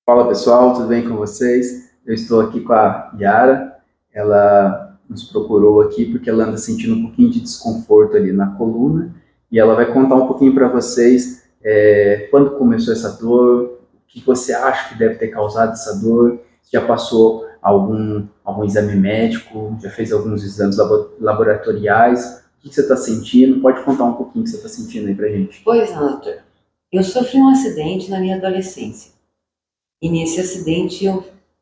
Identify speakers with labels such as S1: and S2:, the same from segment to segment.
S1: Fala pessoal, tudo bem com vocês? Eu estou aqui com a Yara. Ela nos procurou aqui porque ela anda sentindo um pouquinho de desconforto ali na coluna e ela vai contar um pouquinho para vocês quando começou essa dor, o que você acha que deve ter causado essa dor, já passou algum exame médico, já fez alguns exames laboratoriais, o que você está sentindo? Pode contar um pouquinho o que você está sentindo aí para gente.
S2: Pois não, doutor. Eu sofri um acidente na minha adolescência. E nesse acidente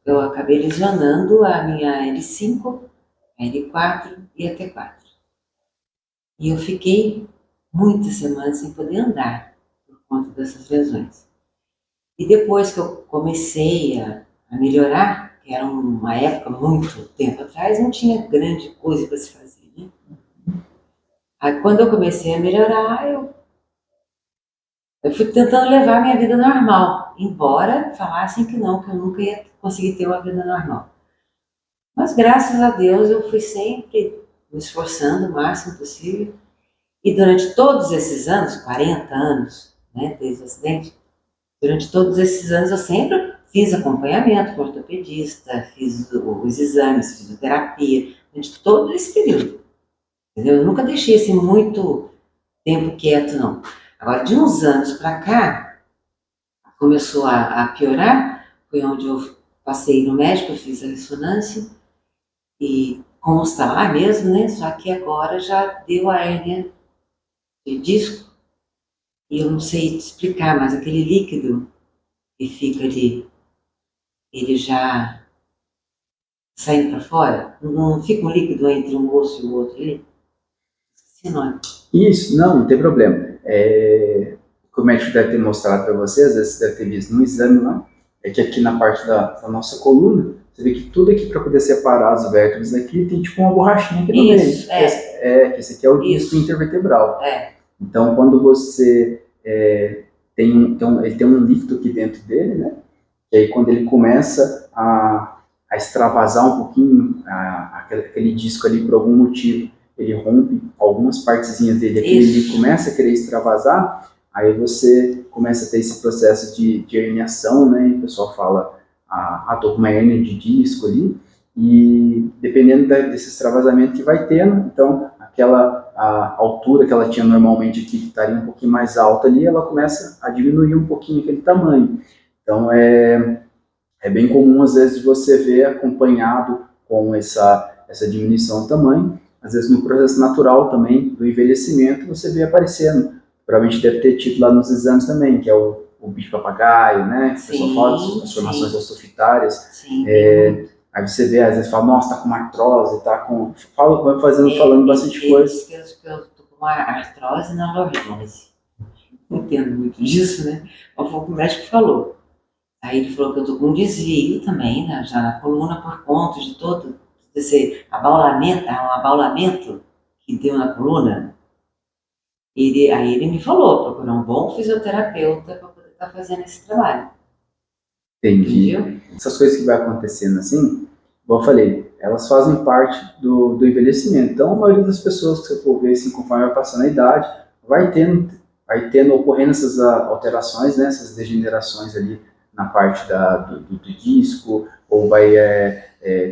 S2: eu acabei lesionando a minha L5, a L4 e a T4. E eu fiquei muitas semanas sem poder andar por conta dessas lesões. E depois que eu comecei a melhorar, que era uma época muito tempo atrás, não tinha grande coisa para se fazer, né? Aí quando eu comecei a melhorar, eu fui tentando levar a minha vida normal, embora falassem que não, que eu nunca ia conseguir ter uma vida normal. Mas graças a Deus eu fui sempre me esforçando o máximo possível. E durante todos esses anos, 40 anos, né, desde o acidente, durante todos esses anos eu sempre fiz acompanhamento com ortopedista, fiz os exames, fisioterapia, durante todo esse período. Entendeu? Eu nunca deixei assim muito tempo quieto, não. Agora, de uns anos para cá, começou a piorar, foi onde eu passei no médico, eu fiz a ressonância e consta lá mesmo, né? Só que agora já deu a hérnia de disco e eu não sei te explicar, mas aquele líquido que fica ali, ele já saindo para fora, não fica um líquido entre um osso e o outro ali? Esqueci o nome.
S1: Isso, não tem problema. O que o médico deve ter mostrado para você, às vezes você deve ter visto no exame lá, é que aqui na parte da nossa coluna, você vê que tudo aqui para poder separar as vértebras aqui tem tipo uma borrachinha aqui no meio.
S2: Isso,
S1: Que esse aqui é o disco intervertebral.
S2: É.
S1: Então, quando você ele tem um líquido aqui dentro dele, né? E aí quando ele começa a extravasar um pouquinho aquele disco ali por algum motivo, ele rompe algumas partezinhas dele, aquele começa a querer extravasar, aí você começa a ter esse processo de herniação, né? E o pessoal fala, tô com uma hernia de disco ali, e dependendo desse extravasamento que vai tendo, então a altura que ela tinha normalmente aqui, que estaria um pouquinho mais alta ali, ela começa a diminuir um pouquinho aquele tamanho. Então é bem comum às vezes você ver acompanhado com essa diminuição do tamanho. Às vezes no processo natural também do envelhecimento você vê aparecendo. Provavelmente deve ter tido lá nos exames também, que é o bicho papagaio, né? O pessoal fala das transformações ossofárias.
S2: Sim.
S1: Aí você vê, às vezes fala, nossa, tá com uma artrose, tá com... falando bastante coisa.
S2: Eu tô com uma artrose na lordose. Não entendo muito disso, né? Mas foi o que o médico falou. Aí ele falou que eu tô com um desvio também, né, já na coluna, por conta de todo esse abaulamento que deu na coluna. Aí ele me falou, procurar um bom fisioterapeuta para poder estar fazendo esse trabalho.
S1: Entendi. Entendeu? Essas coisas que vai acontecendo assim, como eu falei, elas fazem parte do envelhecimento. Então, a maioria das pessoas que você for ver, assim, conforme vai passando a idade, vai ocorrendo essas alterações, né, essas degenerações ali na parte do disco, ou vai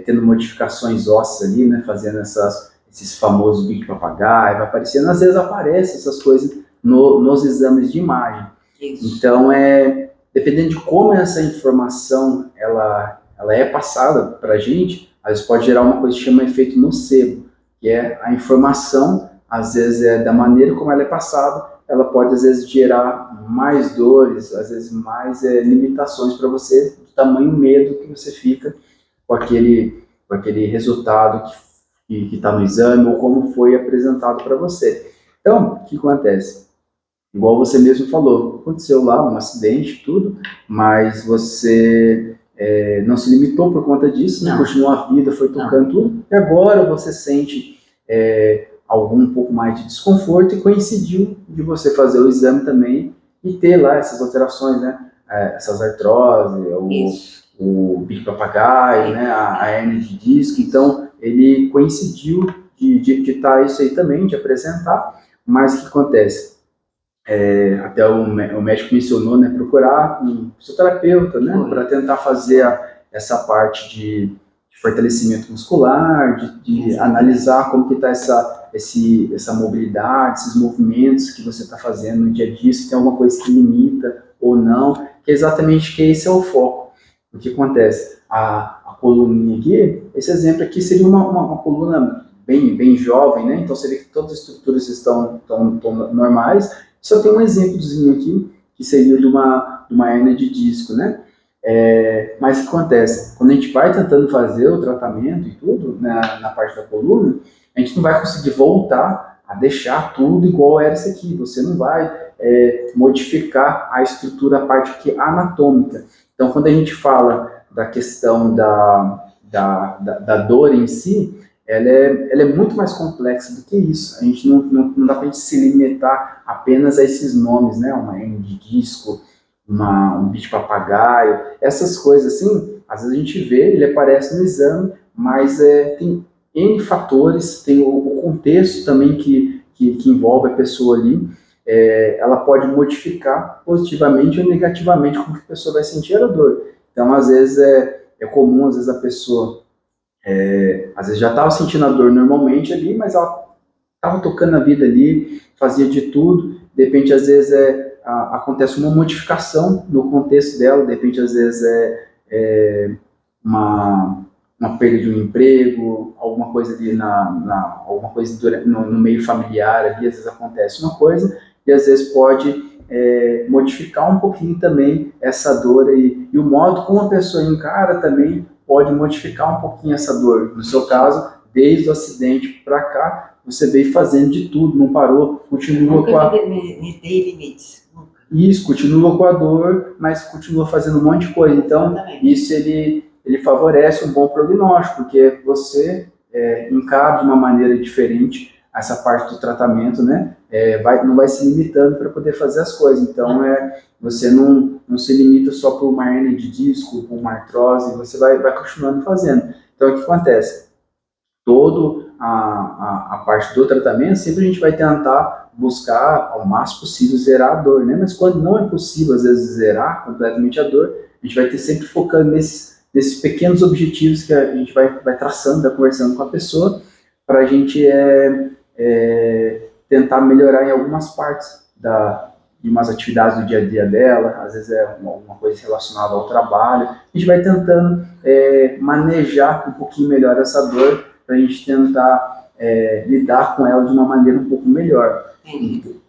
S1: tendo modificações ósseas ali, né, fazendo esses famosos bico papagaio, vai aparecendo, às vezes aparecem essas coisas nos exames de imagem. Isso. Então, dependendo de como essa informação ela é passada para a gente, às vezes pode gerar uma coisa que chama efeito nocebo, que é a informação, às vezes da maneira como ela é passada, ela pode às vezes gerar mais dores, às vezes mais limitações para você, do tamanho medo que você fica com aquele resultado que está no exame ou como foi apresentado para você. Então, o que acontece? Igual você mesmo falou, aconteceu lá um acidente, tudo, mas você não se limitou por conta disso, né? Continuou a vida, foi tocando tudo, e agora você sente algum pouco mais de desconforto e coincidiu de você fazer o exame também e ter lá essas alterações, né? Essas artrose, o bico papagaio, né? A hernia de disco, então ele coincidiu de estar isso aí também, de apresentar, mas o que acontece? até o médico mencionou, né, procurar um fisioterapeuta, né, para tentar fazer essa parte de fortalecimento muscular, de analisar como que está essa mobilidade, esses movimentos que você está fazendo no dia a dia, se tem alguma coisa que limita ou não, que é exatamente que esse é o foco. O que acontece? A coluna aqui, esse exemplo aqui seria uma coluna bem jovem, né? Então você vê que todas as estruturas estão normais. Só tem um exemplozinho aqui, que seria de uma hérnia de disco, né? Mas o que acontece? Quando a gente vai tentando fazer o tratamento e tudo, na parte da coluna, a gente não vai conseguir voltar a deixar tudo igual era isso aqui. Você não vai modificar a estrutura, a parte aqui anatômica. Então, quando a gente fala da questão da dor em si, ela é muito mais complexa do que isso. A gente não dá para se limitar apenas a esses nomes, né? Uma hernia de disco, um bicho papagaio, essas coisas assim, às vezes a gente vê, ele aparece no exame, mas tem N fatores, tem o contexto também que envolve a pessoa ali, ela pode modificar positivamente ou negativamente como que a pessoa vai sentir a dor. Então, às vezes é comum, às vezes a pessoa às vezes já estava sentindo a dor normalmente ali, mas ela estava tocando a vida ali, fazia de tudo, de repente às vezes acontece uma modificação no contexto dela, de repente às vezes uma perda de um emprego, alguma coisa ali alguma coisa no meio familiar ali, às vezes acontece uma coisa, e às vezes pode modificar um pouquinho também essa dor aí, e o modo como a pessoa encara também pode modificar um pouquinho essa dor. No seu caso, desde o acidente para cá, você veio fazendo de tudo, não parou, continua com a...
S2: me dei limites.
S1: Isso, continua com a dor, mas continua fazendo um monte de coisa. Então, isso ele favorece um bom prognóstico, porque você encara de uma maneira diferente essa parte do tratamento, né? Não vai se limitando para poder fazer as coisas. Então, você não se limita só por uma hernia de disco, por uma artrose, você vai continuando fazendo. Então, o que acontece? Toda a parte do tratamento, sempre a gente vai tentar buscar ao máximo possível zerar a dor, né? Mas quando não é possível, às vezes, zerar completamente a dor, a gente vai ter sempre focando nesses pequenos objetivos que a gente vai traçando, vai conversando com a pessoa, para a gente tentar melhorar em algumas partes de umas atividades do dia a dia dela, às vezes é alguma coisa relacionada ao trabalho. A gente vai tentando manejar um pouquinho melhor essa dor, para a gente tentar lidar com ela de uma maneira um pouco melhor.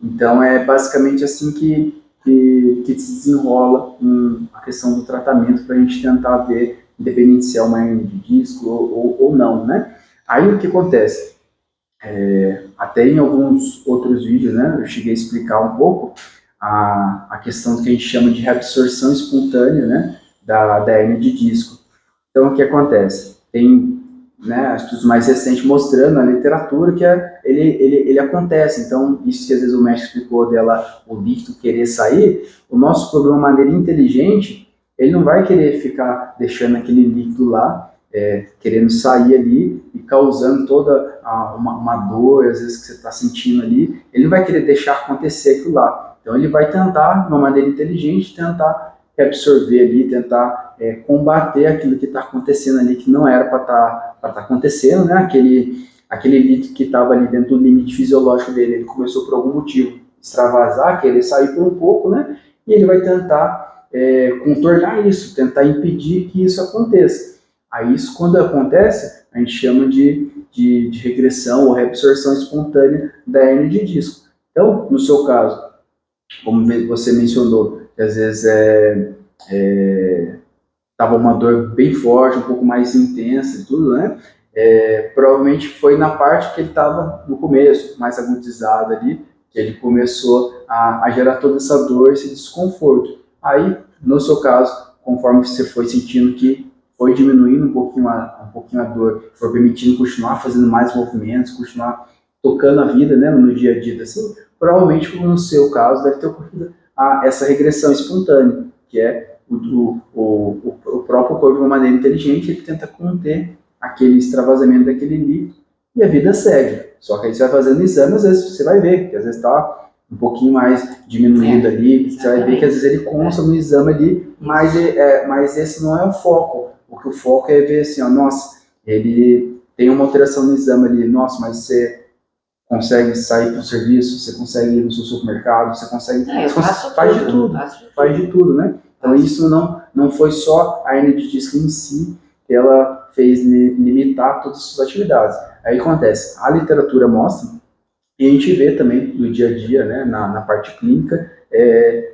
S1: Então, é basicamente assim que se desenrola a questão do tratamento, para a gente tentar ver, independente se é uma hernia de disco ou não, né? Aí, o que acontece? Até em alguns outros vídeos, né, eu cheguei a explicar um pouco a questão que a gente chama de reabsorção espontânea, né, da hernia de disco. Então, o que acontece? Tem estudos mais recentes mostrando na literatura que ele acontece. Então, isso que às vezes o médico explicou dela, o líquido querer sair, o nosso corpo, de uma maneira inteligente, ele não vai querer ficar deixando aquele líquido lá, querendo sair ali e causando toda uma dor, às vezes, que você está sentindo ali. Ele não vai querer deixar acontecer aquilo lá. Então, ele vai tentar, de uma maneira inteligente, tentar absorver ali, tentar combater aquilo que está acontecendo ali, que não era para estar acontecendo, né? Aquele líquido que estava ali dentro do limite fisiológico dele, ele começou por algum motivo extravasar, querer sair por um pouco, né? E ele vai tentar contornar isso, tentar impedir que isso aconteça. Aí isso, quando acontece, a gente chama de regressão ou reabsorção espontânea da hernia de disco. Então, no seu caso, como você mencionou, que às vezes estava uma dor bem forte, um pouco mais intensa e tudo, né? Provavelmente foi na parte que ele estava no começo, mais agudizado ali, que ele começou a gerar toda essa dor, esse desconforto. Aí, no seu caso, conforme você foi sentindo que foi diminuindo um pouquinho a dor, foi permitindo continuar fazendo mais movimentos, continuar tocando a vida, né, no dia a dia, assim, provavelmente no seu caso deve ter ocorrido essa regressão espontânea, que é o próprio corpo, de uma maneira inteligente, ele tenta conter aquele extravasamento daquele líquido e a vida segue. Só que aí você vai fazendo exame, às vezes você vai ver que às vezes está um pouquinho mais diminuído ali, você vai ver que às vezes ele consta no exame ali, mas esse não é o foco. O foco é ver assim, ó, nossa, ele tem uma alteração no exame ali, nossa, mas você consegue sair para o serviço, você consegue ir no seu supermercado, você consegue... faz de tudo, né? Então isso não foi só a hernia de disco em si que ela fez limitar todas as suas atividades. Aí acontece, a literatura mostra, e a gente vê também no dia a dia, né, na parte clínica,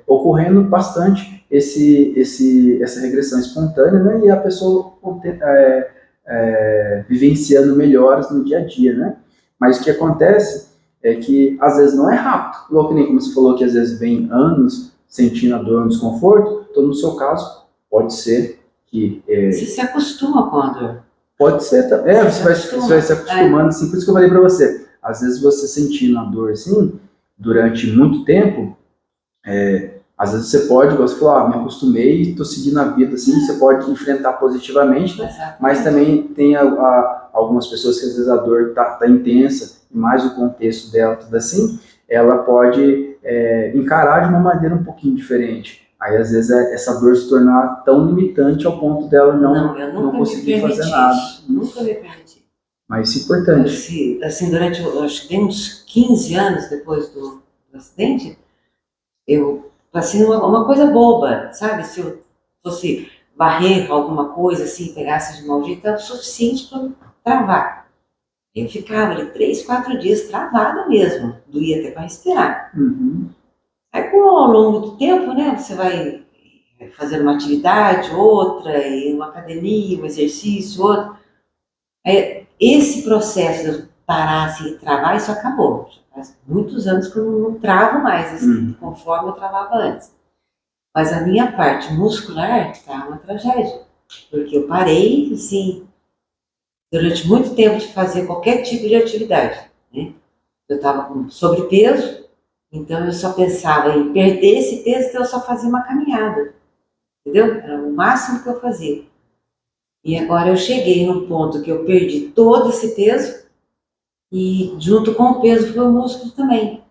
S1: ocorrendo bastante essa regressão espontânea, né, e a pessoa vivenciando melhores no dia a dia, né? Mas o que acontece é que às vezes não é rápido, igual que nem como você falou que às vezes vem anos sentindo a dor, um desconforto, então no seu caso pode ser que...
S2: Você se acostuma com a dor.
S1: Pode ser, você vai se acostumando, assim, por isso que eu falei para você, às vezes você sentindo a dor assim, durante muito tempo, às vezes você pode, você falou, me acostumei e estou seguindo a vida assim, você pode enfrentar positivamente, mas também tem algumas pessoas que às vezes a dor tá intensa, e mais o contexto dela, tudo assim, ela pode encarar de uma maneira um pouquinho diferente. Aí às vezes essa dor se tornar tão limitante ao ponto dela não conseguir fazer nada.
S2: Nunca me permiti.
S1: Mas isso é importante.
S2: Assim, durante, acho que uns 15 anos depois do acidente, eu passei uma coisa boba, sabe? Se eu fosse varrer alguma coisa assim, pegasse de mau jeito, era o suficiente para travar. Eu ficava ali 3, 4 dias travada mesmo, doía até para respirar.
S1: Uhum.
S2: Aí, ao longo do tempo, né, você vai fazer uma atividade, outra, ir numa academia, um exercício, outro. Esse processo de eu parar assim, e travar, isso acabou. Já faz muitos anos que eu não travo mais, assim, conforme eu travava antes. Mas a minha parte muscular está uma tragédia, porque eu parei, assim, durante muito tempo de fazer qualquer tipo de atividade, né? Eu estava com sobrepeso, então eu só pensava em perder esse peso, então eu só fazia uma caminhada, entendeu? Era o máximo que eu fazia. E agora eu cheguei num ponto que eu perdi todo esse peso e junto com o peso foi o músculo também.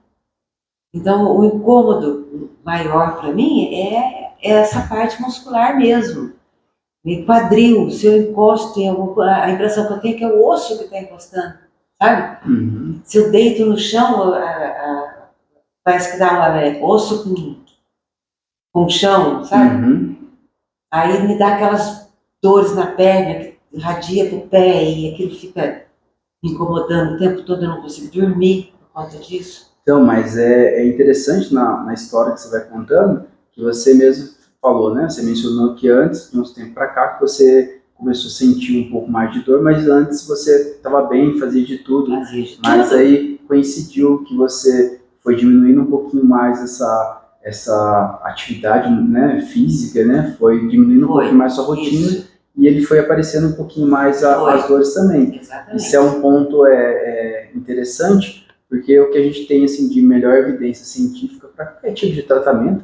S2: Então o incômodo maior para mim é essa parte muscular mesmo. E quadril, se eu encosto em a impressão que eu tenho é que é o osso que está encostando, sabe?
S1: Uhum.
S2: Se eu deito no chão, parece que dá osso com chão, sabe?
S1: Uhum.
S2: Aí me dá aquelas dores na perna, que irradia pro pé e aquilo fica me incomodando o tempo todo, eu não consigo dormir por conta disso.
S1: Então, mas é interessante na história que você vai contando, que você mesmo falou, né? Você mencionou que antes, de uns tempos para cá, que você começou a sentir um pouco mais de dor, mas antes você estava bem, fazia de tudo. Mas aí coincidiu que você foi diminuindo um pouquinho mais essa atividade, né, física, né? Foi diminuindo um pouquinho mais sua rotina. Isso. E ele foi aparecendo um pouquinho mais as dores também.
S2: Exatamente.
S1: Isso é um ponto interessante, porque o que a gente tem assim, de melhor evidência científica para qualquer tipo de tratamento,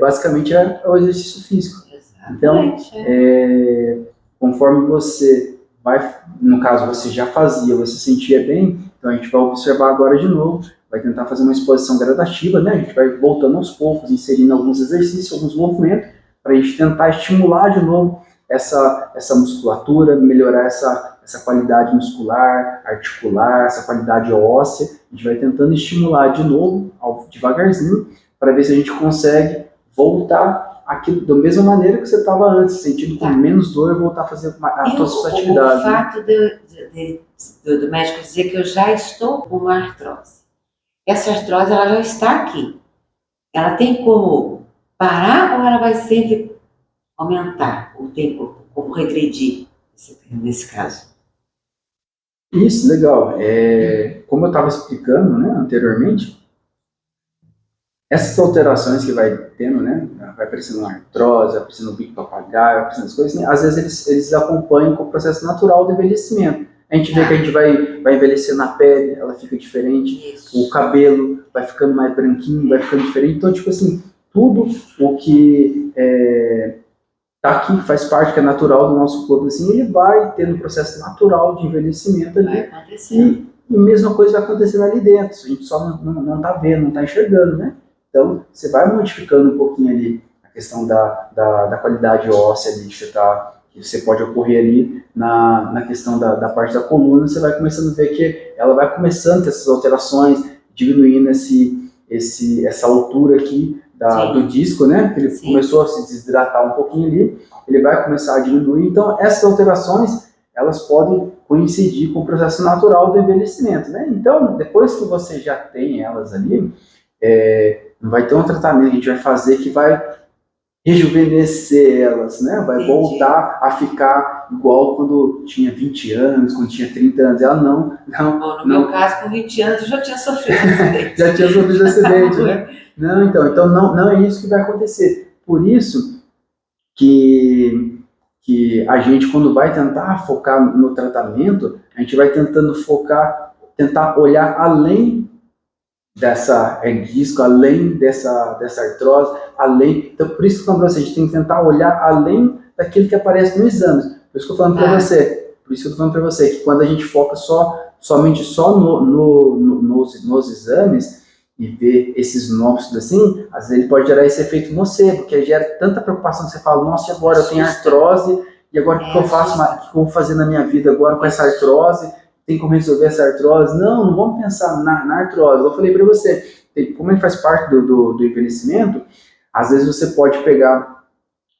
S1: basicamente é o exercício físico.
S2: Exatamente.
S1: Então, conforme você vai, no caso você já fazia, você sentia bem, então a gente vai observar agora de novo, vai tentar fazer uma exposição gradativa, né? A gente vai voltando aos poucos, inserindo alguns exercícios, alguns movimentos, para a gente tentar estimular de novo essa musculatura, melhorar essa qualidade muscular, articular, essa qualidade óssea. A gente vai tentando estimular de novo, devagarzinho, para ver se a gente consegue voltar aquilo da mesma maneira que você estava antes, sentindo com menos dor e voltar a fazer todas as suas atividades.
S2: O fato do médico dizer que eu já estou com uma artrose. Essa artrose ela já está aqui. Ela tem como parar ou ela vai sempre aumentar o tempo, como regredir nesse caso?
S1: Isso, legal. Como eu estava explicando, né, anteriormente, essas alterações que vai tendo, né, vai aparecendo uma artrose, vai aparecendo um bico papagaio, vai aparecendo as coisas, né, às vezes eles acompanham com o processo natural do envelhecimento. A gente vê que a gente vai envelhecer na pele, ela fica diferente, o cabelo vai ficando mais branquinho, vai ficando diferente. Então, tipo assim, tudo o que tá aqui, faz parte, que é natural do nosso corpo, assim, ele vai tendo um processo natural de envelhecimento ali. e a mesma coisa vai acontecendo ali dentro, a gente só não tá vendo, não tá enxergando, né? Então, você vai modificando um pouquinho ali a questão da qualidade óssea ali que você pode ocorrer ali na questão da parte da coluna, você vai começando a ver que ela vai começando a ter essas alterações, diminuindo essa altura aqui do disco, né? Que ele Sim. começou a se desidratar um pouquinho ali, ele vai começar a diminuir. Então, essas alterações, elas podem coincidir com o processo natural do envelhecimento, né? Então, depois que você já tem elas ali, não vai ter um tratamento que a gente vai fazer que vai rejuvenescer elas, né? Vai Entendi. Voltar a ficar igual quando tinha 20 anos, quando tinha 30 anos. Ela não.
S2: Bom, no meu caso, com 20 anos, eu já tinha sofrido acidente.
S1: Já tinha sofrido acidente, né? Não, então não é isso que vai acontecer. Por isso que a gente, quando vai tentar focar no tratamento, a gente vai tentando tentar olhar além dessa disco, além dessa artrose, então por isso que a gente tem que tentar olhar além daquilo que aparece no exame. Por isso que eu tô falando para você, que quando a gente foca somente nos exames e vê esses nódulos assim, às vezes ele pode gerar esse efeito nocebo, que gera tanta preocupação que você fala, nossa, agora eu tenho artrose, e agora o que eu faço, o que eu vou fazer na minha vida agora com essa artrose? Tem como resolver essa artrose? Não vamos pensar na artrose. Eu falei para você, como ele faz parte do envelhecimento, às vezes você pode pegar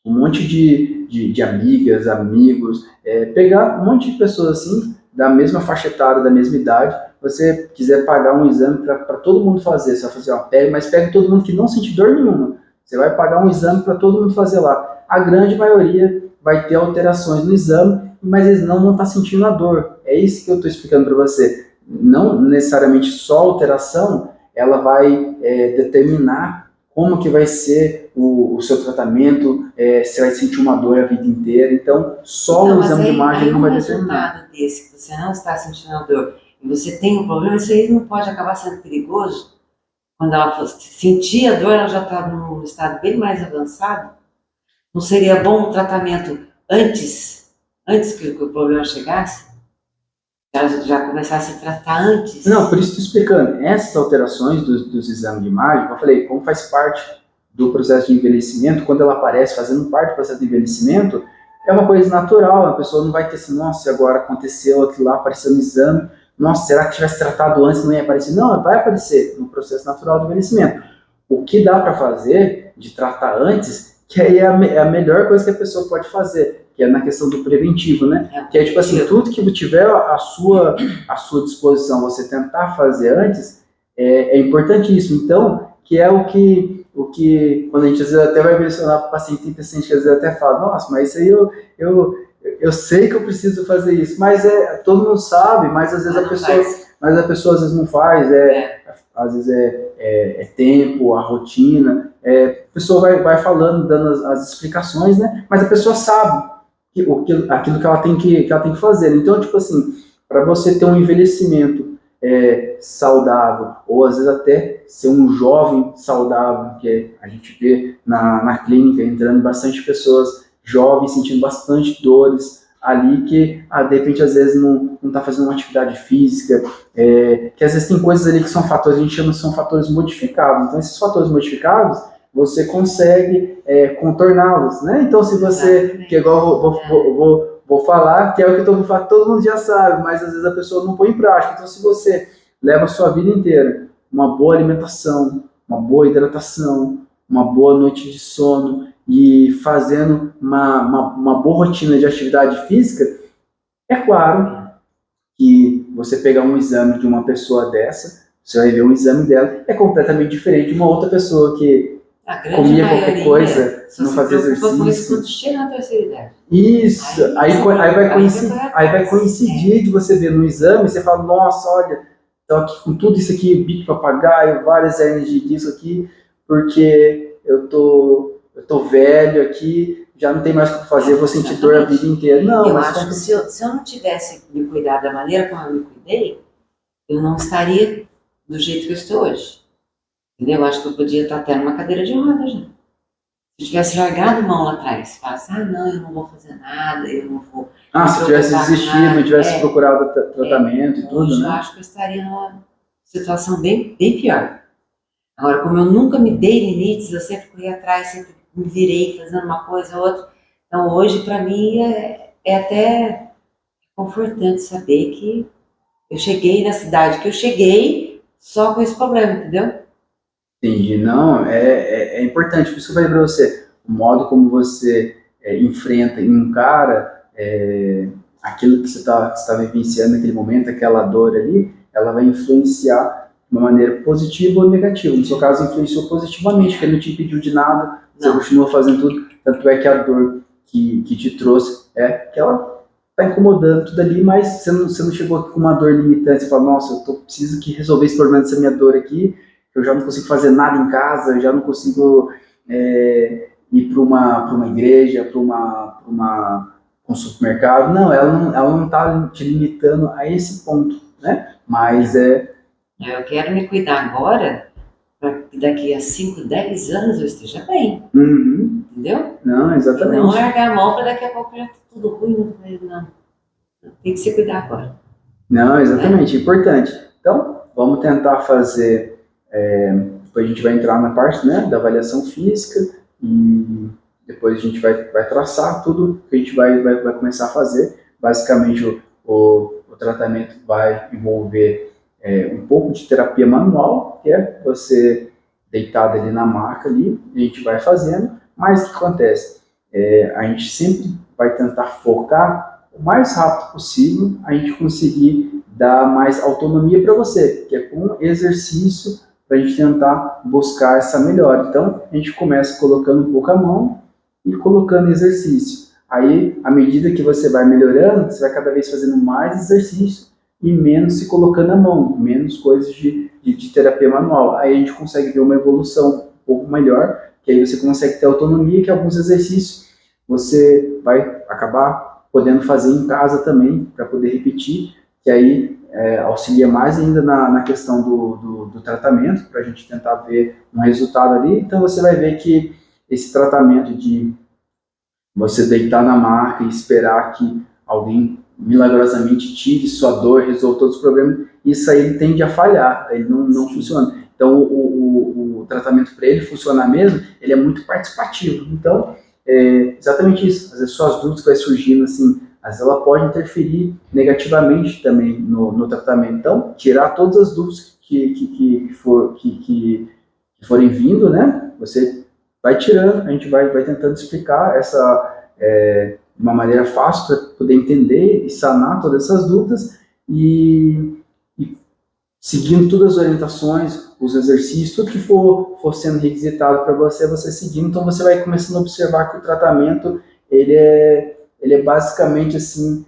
S1: um monte de amigas, amigos, pegar um monte de pessoas assim, da mesma faixa etária, da mesma idade, você quiser pagar um exame para todo mundo fazer, você vai fazer, mas pega todo mundo que não sente dor nenhuma, você vai pagar um exame para todo mundo fazer lá. A grande maioria vai ter alterações no exame, mas eles não vão estar sentindo a dor. É isso que eu estou explicando para você. Não necessariamente só a alteração, ela vai determinar como que vai ser o seu tratamento, você vai sentir uma dor a vida inteira. Então, só o exame de imagem não vai determinar.
S2: Resultado desse, que você não está sentindo a dor e você tem um problema, isso aí não pode acabar sendo perigoso? Quando ela sentir a dor, ela já está num estado bem mais avançado? Não seria bom o tratamento antes que o problema chegasse? Ela já começasse a tratar antes?
S1: Não, por isso estou explicando. Essas alterações dos exames de imagem, eu falei, como faz parte do processo de envelhecimento, quando ela aparece fazendo parte do processo de envelhecimento, é uma coisa natural, a pessoa não vai ter assim, nossa, agora aconteceu aquilo lá, apareceu no exame, nossa, será que tivesse tratado antes não ia aparecer? Não, vai aparecer no processo natural do envelhecimento. O que dá para fazer de tratar antes, que aí é a melhor coisa que a pessoa pode fazer, que é na questão do preventivo, né? Que é tipo assim, tudo que tiver à sua disposição, você tentar fazer antes, é importantíssimo. Então, que é o que quando a gente às vezes até vai mencionar para o paciente, tem paciente que às vezes até fala, nossa, mas isso aí eu sei que eu preciso fazer isso, mas todo mundo sabe, mas às vezes a pessoa às vezes não faz, às vezes é tempo, a rotina, a pessoa vai falando, dando as explicações, né? Mas a pessoa sabe aquilo que ela tem que fazer. Então, tipo assim, para você ter um envelhecimento saudável, ou às vezes até ser um jovem saudável, que a gente vê na clínica entrando bastante pessoas jovens sentindo bastante dores ali, que de repente às vezes não está fazendo uma atividade física, que às vezes tem coisas ali que são fatores, a gente chama são fatores modificados. Então esses fatores modificados você consegue contorná-los, né? Então se você, que igual vou falar, que é o que todo mundo já sabe, mas às vezes a pessoa não põe em prática. Então se você leva a sua vida inteira uma boa alimentação, uma boa hidratação, uma boa noite de sono e fazendo uma boa rotina de atividade física, é claro que você pegar um exame de uma pessoa dessa, você vai ver um exame dela, é completamente diferente de uma outra pessoa que comia qualquer coisa, não fazia exercício.
S2: Isso quando chega na terceira idade.
S1: Isso, aí vai coincidir de você ver no exame, você fala, nossa, olha, tô aqui com tudo isso aqui, bico papagaio, várias hernias disso aqui, porque eu tô velho aqui, já não tem mais o que fazer, vou sentir dor a vida inteira. Não,
S2: eu acho que se eu não tivesse me cuidado da maneira como eu me cuidei, eu não estaria do jeito que eu estou hoje. Entendeu? Eu acho que eu podia estar até numa cadeira de rodas já. eu tivesse largado mão lá atrás, falasse, não, eu não vou fazer nada, eu não vou...
S1: Se tivesse desistido, não tivesse procurado tratamento e tudo,
S2: hoje
S1: né?
S2: eu acho que eu estaria numa situação bem, bem pior. Agora, como eu nunca me dei limites, eu sempre corri atrás, sempre me virei fazendo uma coisa ou outra. Então, hoje, para mim, é até confortante saber que eu cheguei na cidade que eu cheguei só com esse problema, entendeu?
S1: Entendi. Não, é importante. Por isso que eu falei para você, o modo como você enfrenta e encara aquilo que você tá vivenciando naquele momento, aquela dor ali, ela vai influenciar de uma maneira positiva ou negativa. No seu caso, influenciou positivamente, porque ele não te impediu de nada, você continua fazendo tudo. Tanto é que a dor que te trouxe que ela está incomodando tudo ali, mas você não chegou aqui com uma dor limitante, você fala, nossa, eu preciso que resolver esse problema dessa minha dor aqui, eu já não consigo fazer nada em casa, eu já não consigo ir para uma igreja, para um supermercado. Não, ela não está te limitando a esse ponto, né? Mas
S2: eu quero me cuidar agora, para que daqui a 5, 10 anos eu esteja bem.
S1: Uhum.
S2: Entendeu?
S1: Não, exatamente.
S2: E não largar a mão para daqui a pouco já tá tudo ruim. Não. Tem que se cuidar agora.
S1: Não, exatamente, importante. Então, vamos tentar fazer... depois a gente vai entrar na parte, né, da avaliação física e depois a gente vai traçar tudo que a gente vai começar a fazer. Basicamente, o tratamento vai envolver um pouco de terapia manual, que é você deitado ali na maca ali, a gente vai fazendo, mas o que acontece? A gente sempre vai tentar focar o mais rápido possível, a gente conseguir dar mais autonomia para você, que é com exercício, para a gente tentar buscar essa melhora. Então, a gente começa colocando um pouco a mão e colocando exercício. Aí, à medida que você vai melhorando, você vai cada vez fazendo mais exercício e menos se colocando a mão, menos coisas de terapia manual. Aí a gente consegue ver uma evolução um pouco melhor, que aí você consegue ter autonomia, que alguns exercícios você vai acabar podendo fazer em casa também, para poder repetir, que aí auxilia mais ainda na questão do tratamento, para a gente tentar ver um resultado ali. Então você vai ver que esse tratamento de você deitar na maca e esperar que alguém milagrosamente tire sua dor, resolva todos os problemas, isso aí ele tende a falhar, ele não funciona. Então o tratamento para ele funcionar mesmo, ele é muito participativo. Então exatamente isso, às vezes suas dúvidas que vai surgindo assim, às vezes ela pode interferir negativamente também no tratamento. Então, tirar todas as dúvidas que forem vindo, né? Você vai tirando, a gente vai tentando explicar de uma maneira fácil para poder entender e sanar todas essas dúvidas e seguindo todas as orientações, os exercícios, tudo que for sendo requisitado para você seguindo. Então você vai começando a observar que o tratamento ele é basicamente assim,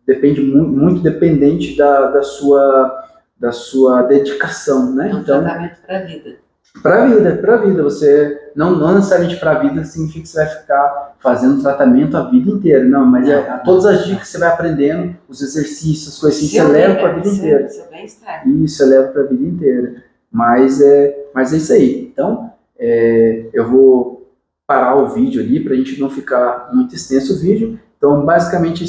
S1: depende muito dependente da sua dedicação, né?
S2: É um tratamento para a vida.
S1: Para a vida. Você não necessariamente para a vida significa que você vai ficar fazendo tratamento a vida inteira, não, mas todas as dicas que você vai aprendendo, os exercícios, as coisas assim, você leva para a vida inteira. Isso, você leva para a vida inteira. Mas é isso aí. Então, eu vou parar o vídeo ali para a gente não ficar muito extenso o vídeo. Então, basicamente,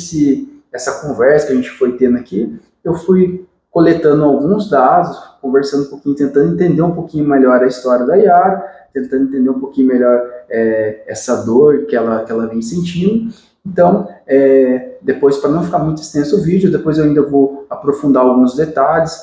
S1: essa conversa que a gente foi tendo aqui, eu fui coletando alguns dados, conversando um pouquinho, tentando entender um pouquinho melhor a história da Yara, tentando entender um pouquinho melhor essa dor que ela vem sentindo. Então, depois, para não ficar muito extenso o vídeo, depois eu ainda vou aprofundar alguns detalhes,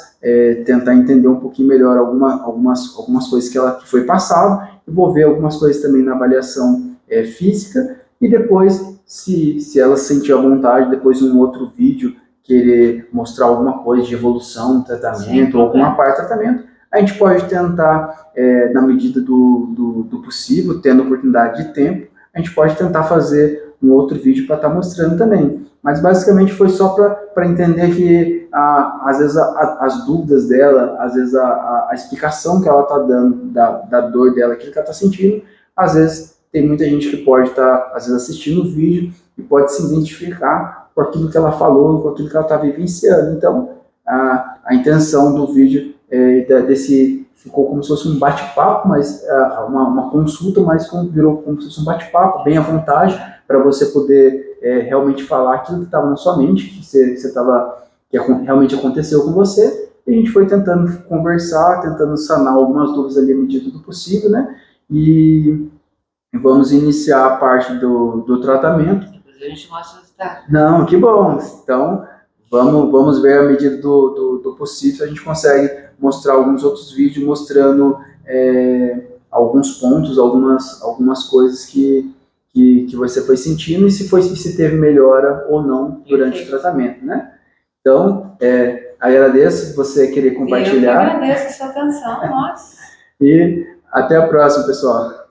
S1: tentar entender um pouquinho melhor algumas coisas que foi passado, e vou ver algumas coisas também na avaliação física, e depois, se ela sentir à vontade, depois um outro vídeo, querer mostrar alguma coisa de evolução no tratamento, ou alguma parte do tratamento, a gente pode tentar, na medida do possível, tendo oportunidade de tempo, a gente pode tentar fazer um outro vídeo para estar mostrando também. Mas basicamente foi só para entender que às vezes as dúvidas dela, às vezes a explicação que ela está dando da dor dela, aquilo que ela está sentindo, às vezes tem muita gente que pode estar às vezes assistindo o vídeo e pode se identificar com aquilo que ela falou, com aquilo que ela está vivenciando. Então, a intenção do vídeo, desse ficou como se fosse um bate-papo, mas uma consulta, mas virou como se fosse um bate-papo, bem à vontade, para você poder realmente falar aquilo que estava na sua mente, que realmente aconteceu com você. E a gente foi tentando conversar, tentando sanar algumas dúvidas ali à medida do possível, né? E vamos iniciar a parte do tratamento.
S2: Depois a gente mostra o resultado.
S1: Não, que bom. Então, vamos ver à medida do possível se a gente consegue mostrar alguns outros vídeos mostrando alguns pontos, algumas coisas que você foi sentindo e se teve melhora ou não durante o tratamento, né? Então, agradeço você querer compartilhar.
S2: Eu que agradeço a sua atenção, nossa.
S1: E até a próxima, pessoal.